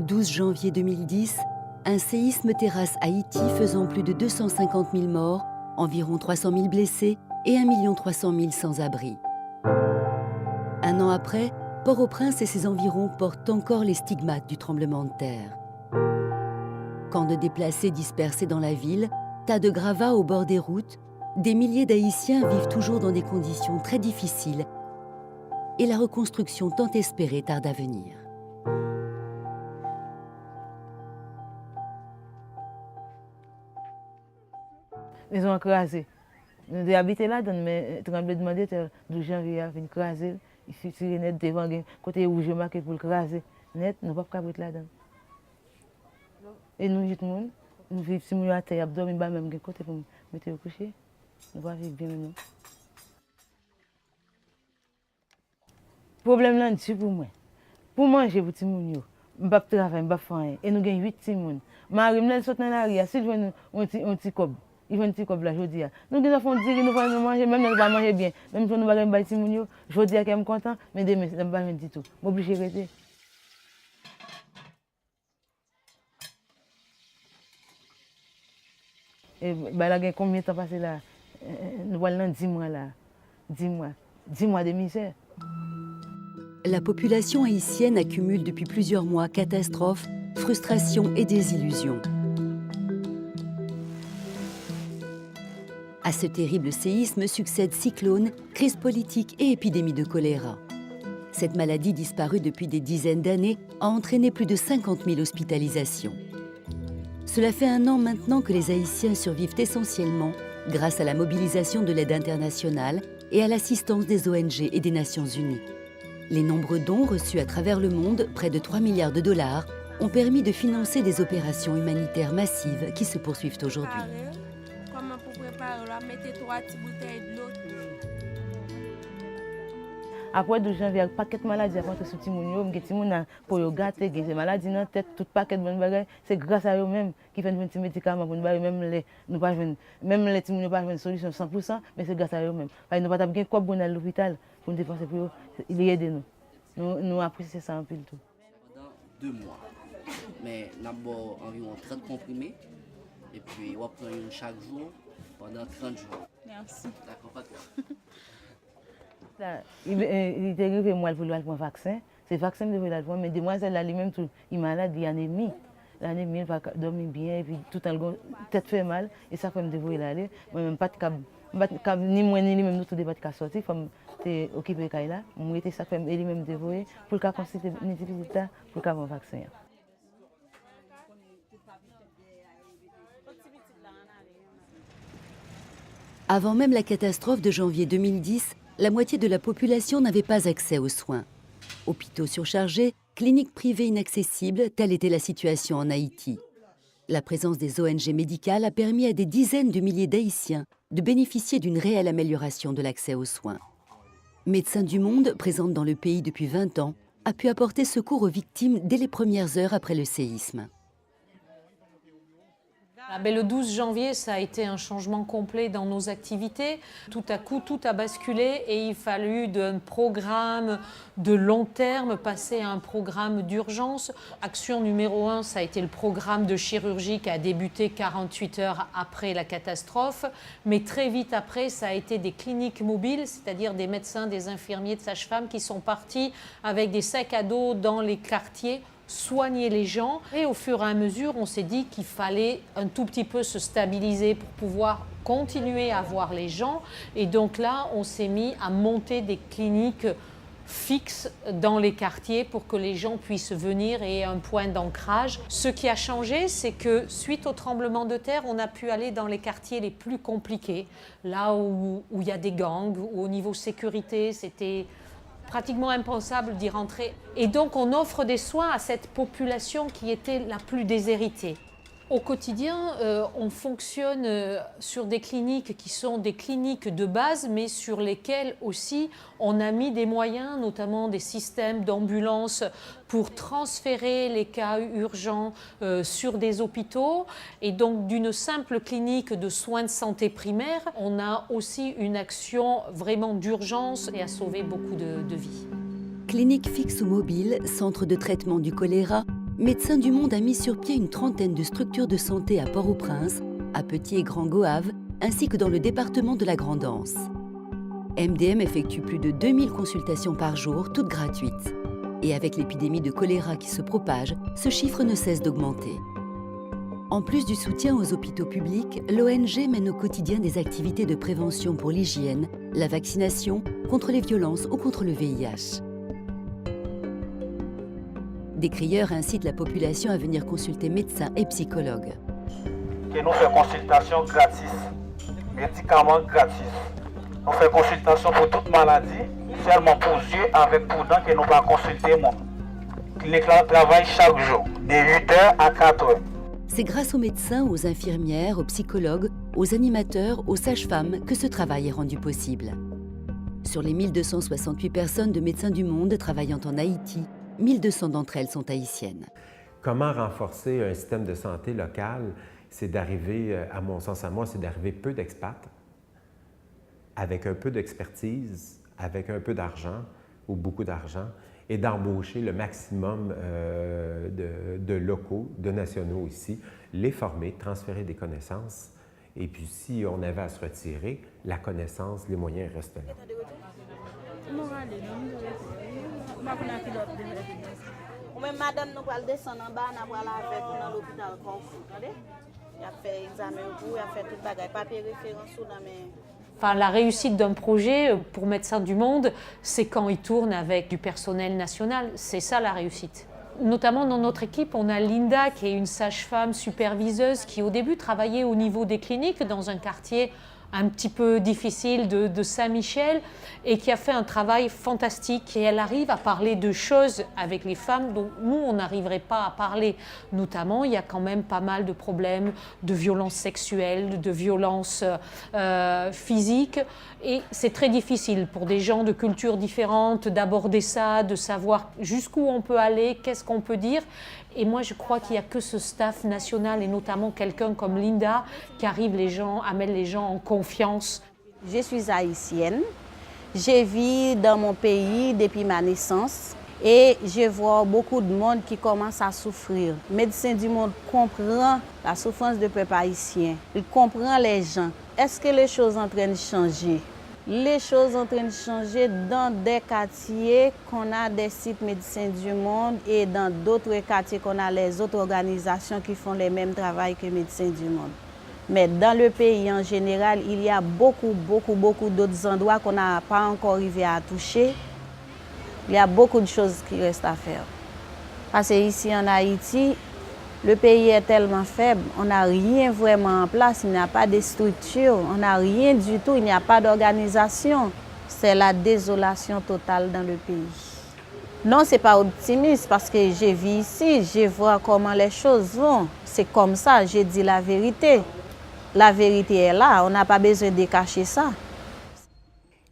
12 janvier 2010, un séisme terrasse Haïti faisant plus de 250 000 morts, environ 300 000 blessés et 1 300 000 sans-abri. Un an après, Port-au-Prince et ses environs portent encore les stigmates du tremblement de terre. Camps de déplacés dispersés dans la ville, tas de gravats au bord des routes, des milliers d'Haïtiens vivent toujours dans des conditions très difficiles et la reconstruction tant espérée tarde à venir. Ils ont écrasé. Nous avons habité là-dedans, mais tremblement de terre, 12 janvier, a venu écraser. Il suffit net devant, côté où je marqué pour écraser. Net, nous ne pouvons pas habiter là-dedans. Et nous, tout le monde, nous vivons si nous à terre, nous dormons même côté pour mettre au coucher. Nous ne vivre bien maintenant. Le problème là, c'est pour moi. Pour manger pour les gens, je ne peux pas travailler, je ne peux pas faire rien. Et nous avons 8 personnes. Marie, nous sommes dans la rue, si je veux un petit cob. Ils vont dire comme là, je dis. Nous avons dit nous allons manger, même si nous ne pas manger bien. Même si nous ne pas manger bien, je dis que je suis content, mais demain, je ne vais pas manger du tout. Je suis obligé de rester. Et là, combien de temps passé là? Nous allons 10 mois là. 10 mois de misère. La population haïtienne accumule depuis plusieurs mois catastrophes, frustrations et désillusions. À ce terrible séisme succèdent cyclones, crises politiques et épidémies de choléra. Cette maladie, disparue depuis des dizaines d'années, a entraîné plus de 50 000 hospitalisations. Cela fait un an maintenant que les Haïtiens survivent essentiellement grâce à la mobilisation de l'aide internationale et à l'assistance des ONG et des Nations Unies. Les nombreux dons reçus à travers le monde, près de 3 milliards de dollars, ont permis de financer des opérations humanitaires massives qui se poursuivent aujourd'hui. Après 12 janvier, il y a un paquet de maladies à porter sur les gens. Les gens pour gâter, des maladies dans la tête, tout paquet de bonnes bagages. C'est grâce à eux-mêmes qui font des médicaments pour nous. Même les gens n'ont pas une solution 100%, mais c'est grâce à eux-mêmes. Nous n'avons pas de quoi pour aller à l'hôpital pour nous dépenser pour eux. Ils aident nous. Nous apprécions ça un peu tout. Pendant 2 mois, mais nous avons environ 30 comprimés. Et puis, on prend une chaque jour pendant 30 jours. Merci. D'accord, pas de quoi. Il est arrivé moi pour prendre un vaccin. C'est le vaccin que je vais prendre, mais demoiselle là lui-même il est malade, il y a anémie. L'anémie, il va dormir bien, et puis tout le temps, tête fait mal, et ça fait me dévoiler l'aller. Moi-même, pas de câble, ni moi ni lui-même, nous tous pas de cas sortir, il faut m'occuper de là. Moi, ça fait lui-même dévoiler pour le cas constater une difficulté pour le cas vaccin. Avant même la catastrophe de janvier 2010, la moitié de la population n'avait pas accès aux soins. Hôpitaux surchargés, cliniques privées inaccessibles, telle était la situation en Haïti. La présence des ONG médicales a permis à des dizaines de milliers d'Haïtiens de bénéficier d'une réelle amélioration de l'accès aux soins. Médecins du Monde, présente dans le pays depuis 20 ans, a pu apporter secours aux victimes dès les premières heures après le séisme. Le 12 janvier, ça a été un changement complet dans nos activités. Tout à coup, tout a basculé et il fallut d'un programme de long terme passer à un programme d'urgence. Action numéro 1, ça a été le programme de chirurgie qui a débuté 48 heures après la catastrophe. Mais très vite après, ça a été des cliniques mobiles, c'est-à-dire des médecins, des infirmiers, de sages-femmes qui sont partis avec des sacs à dos dans les quartiers soigner les gens. Et au fur et à mesure, on s'est dit qu'il fallait un tout petit peu se stabiliser pour pouvoir continuer à voir les gens. Et donc là, on s'est mis à monter des cliniques fixes dans les quartiers pour que les gens puissent venir et aient un point d'ancrage. Ce qui a changé, c'est que suite au tremblement de terre, on a pu aller dans les quartiers les plus compliqués, là où il y a des gangs, où au niveau sécurité, c'était pratiquement impensable d'y rentrer. Et donc on offre des soins à cette population qui était la plus déshéritée. Au quotidien, on fonctionne sur des cliniques qui sont des cliniques de base, mais sur lesquelles aussi on a mis des moyens, notamment des systèmes d'ambulance pour transférer les cas urgents sur des hôpitaux. Et donc d'une simple clinique de soins de santé primaire, on a aussi une action vraiment d'urgence et a sauvé beaucoup de vies. Cliniques fixes ou mobiles, centres de traitement du choléra, Médecins du Monde a mis sur pied une trentaine de structures de santé à Port-au-Prince, à Petit et Grand Goâve, ainsi que dans le département de la Grande-Anse. MDM effectue plus de 2000 consultations par jour, toutes gratuites. Et avec l'épidémie de choléra qui se propage, ce chiffre ne cesse d'augmenter. En plus du soutien aux hôpitaux publics, l'ONG mène au quotidien des activités de prévention pour l'hygiène, la vaccination, contre les violences ou contre le VIH. Des crieurs incitent la population à venir consulter médecins et psychologues. Que nous faisons consultation gratis, médicaments gratis. Nous faisons consultation pour toute maladie, seulement pour yeux avec prudence que nous allons consulter. Clinique travaille chaque jour, de 8h à 4h. C'est grâce aux médecins, aux infirmières, aux psychologues, aux animateurs, aux sages-femmes que ce travail est rendu possible. Sur les 1268 personnes de Médecins du Monde travaillant en Haïti, 1200 d'entre elles sont haïtiennes. Comment renforcer un système de santé local? C'est d'arriver, à mon sens à moi, c'est d'arriver peu d'expats, avec un peu d'expertise, avec un peu d'argent ou beaucoup d'argent, et d'embaucher le maximum de locaux, de nationaux ici, les former, transférer des connaissances. Et puis, si on avait à se retirer, la connaissance, les moyens restent là. Madame, nous allons descendre en bas, nous allons avec nous dans l'hôpital Carrefour. Il a fait examen pour, il a fait tout le bagage, papier référence ou dans mes... Enfin, la réussite d'un projet pour Médecins du Monde, c'est quand ils tournent avec du personnel national. C'est ça la réussite. Notamment dans notre équipe, on a Linda qui est une sage-femme superviseuse qui au début travaillait au niveau des cliniques dans un quartier un petit peu difficile de Saint-Michel et qui a fait un travail fantastique. Et elle arrive à parler de choses avec les femmes dont nous, on n'arriverait pas à parler. Notamment, il y a quand même pas mal de problèmes de violences sexuelles, de violences physiques. Et c'est très difficile pour des gens de cultures différentes d'aborder ça, de savoir jusqu'où on peut aller, qu'est-ce qu'on peut dire. Et moi, je crois qu'il n'y a que ce staff national, et notamment quelqu'un comme Linda, qui arrive à mettre les gens en confiance. Je suis haïtienne. Je vis dans mon pays depuis ma naissance. Et je vois beaucoup de monde qui commence à souffrir. Médecins du Monde comprend la souffrance du peuple haïtien. Il comprend les gens. Est-ce que les choses sont en train de changer? Les choses sont en train de changer dans des quartiers qu'on a des sites Médecins du Monde et dans d'autres quartiers qu'on a les autres organisations qui font le même travail que Médecins du Monde. Mais dans le pays en général, il y a beaucoup d'autres endroits qu'on n'a pas encore arrivé à toucher. Il y a beaucoup de choses qui restent à faire. Parce qu'ici en Haïti, le pays est tellement faible, on n'a rien vraiment en place, il n'y a pas de structure, on n'a rien du tout, il n'y a pas d'organisation. C'est la désolation totale dans le pays. Non, ce n'est pas optimiste parce que je vis ici, je vois comment les choses vont. C'est comme ça, je dis la vérité. La vérité est là, on n'a pas besoin de cacher ça.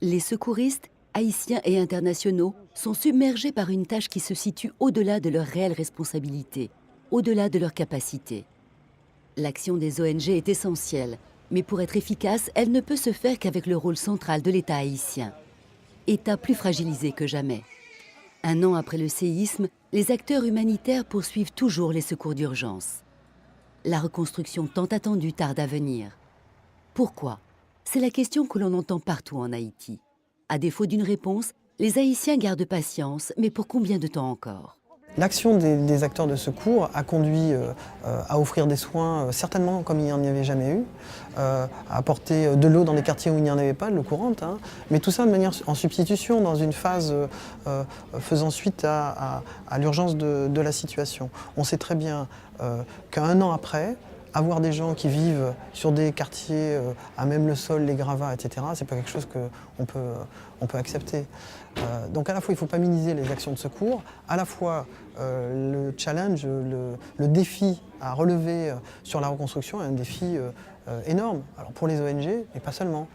Les secouristes, haïtiens et internationaux, sont submergés par une tâche qui se situe au-delà de leurs réelles responsabilités, au-delà de leurs capacités. L'action des ONG est essentielle, mais pour être efficace, elle ne peut se faire qu'avec le rôle central de l'État haïtien. État plus fragilisé que jamais. 1 an après le séisme, les acteurs humanitaires poursuivent toujours les secours d'urgence. La reconstruction tant attendue tarde à venir. Pourquoi? C'est la question que l'on entend partout en Haïti. À défaut d'une réponse, les Haïtiens gardent patience, mais pour combien de temps encore? L'action des acteurs de secours a conduit à offrir des soins, certainement comme il n'y en avait jamais eu, à apporter de l'eau dans des quartiers où il n'y en avait pas, de l'eau courante, hein, mais tout ça de manière en substitution, dans une phase faisant suite à l'urgence de la situation. On sait très bien qu'1 an après, avoir des gens qui vivent sur des quartiers à même le sol, les gravats, etc., c'est pas quelque chose qu'on peut accepter. Donc à la fois, il ne faut pas minimiser les actions de secours, à la fois le challenge, le défi à relever sur la reconstruction est un défi énorme. Alors pour les ONG, mais pas seulement.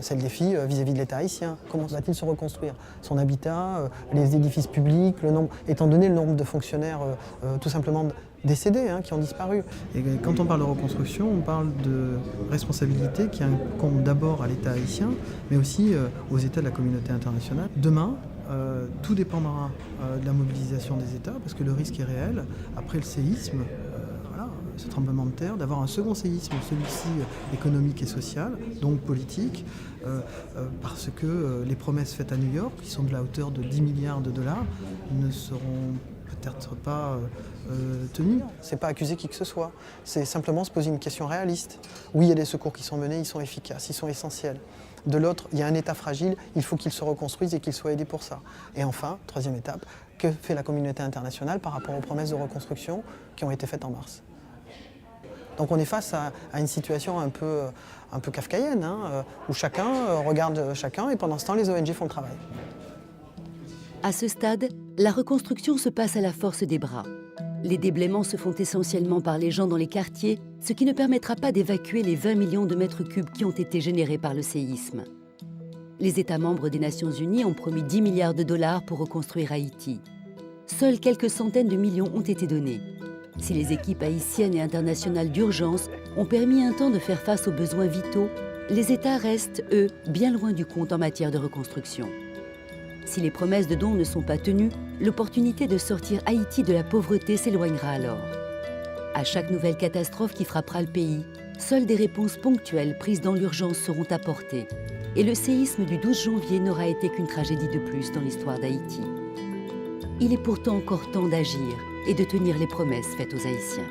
C'est le défi vis-à-vis de l'État haïtien. Comment va-t-il se reconstruire? Son habitat, les édifices publics, étant donné le nombre de fonctionnaires tout simplement décédés, hein, qui ont disparu. Et quand on parle de reconstruction, on parle de responsabilité qui incombe d'abord à l'État haïtien, mais aussi aux États de la communauté internationale. Demain, tout dépendra de la mobilisation des États, parce que le risque est réel. Après le séisme, ce tremblement de terre, d'avoir un second séisme, celui-ci économique et social, donc politique, parce que les promesses faites à New York, qui sont de la hauteur de 10 milliards de dollars, ne seront peut-être pas tenues. C'est pas accuser qui que ce soit, c'est simplement se poser une question réaliste. Oui, il y a des secours qui sont menés, ils sont efficaces, ils sont essentiels. De l'autre, il y a un État fragile, il faut qu'il se reconstruise et qu'il soit aidé pour ça. Et enfin, troisième étape, que fait la communauté internationale par rapport aux promesses de reconstruction qui ont été faites en mars? Donc on est face à une situation un peu kafkaïenne, où chacun regarde chacun et pendant ce temps, les ONG font le travail. À ce stade, la reconstruction se passe à la force des bras. Les déblaiements se font essentiellement par les gens dans les quartiers, ce qui ne permettra pas d'évacuer les 20 millions de mètres cubes qui ont été générés par le séisme. Les États membres des Nations Unies ont promis 10 milliards de dollars pour reconstruire Haïti. Seuls quelques centaines de millions ont été donnés. Si les équipes haïtiennes et internationales d'urgence ont permis un temps de faire face aux besoins vitaux, les États restent, eux, bien loin du compte en matière de reconstruction. Si les promesses de dons ne sont pas tenues, l'opportunité de sortir Haïti de la pauvreté s'éloignera alors. À chaque nouvelle catastrophe qui frappera le pays, seules des réponses ponctuelles prises dans l'urgence seront apportées. Et le séisme du 12 janvier n'aura été qu'une tragédie de plus dans l'histoire d'Haïti. Il est pourtant encore temps d'agir et de tenir les promesses faites aux Haïtiens.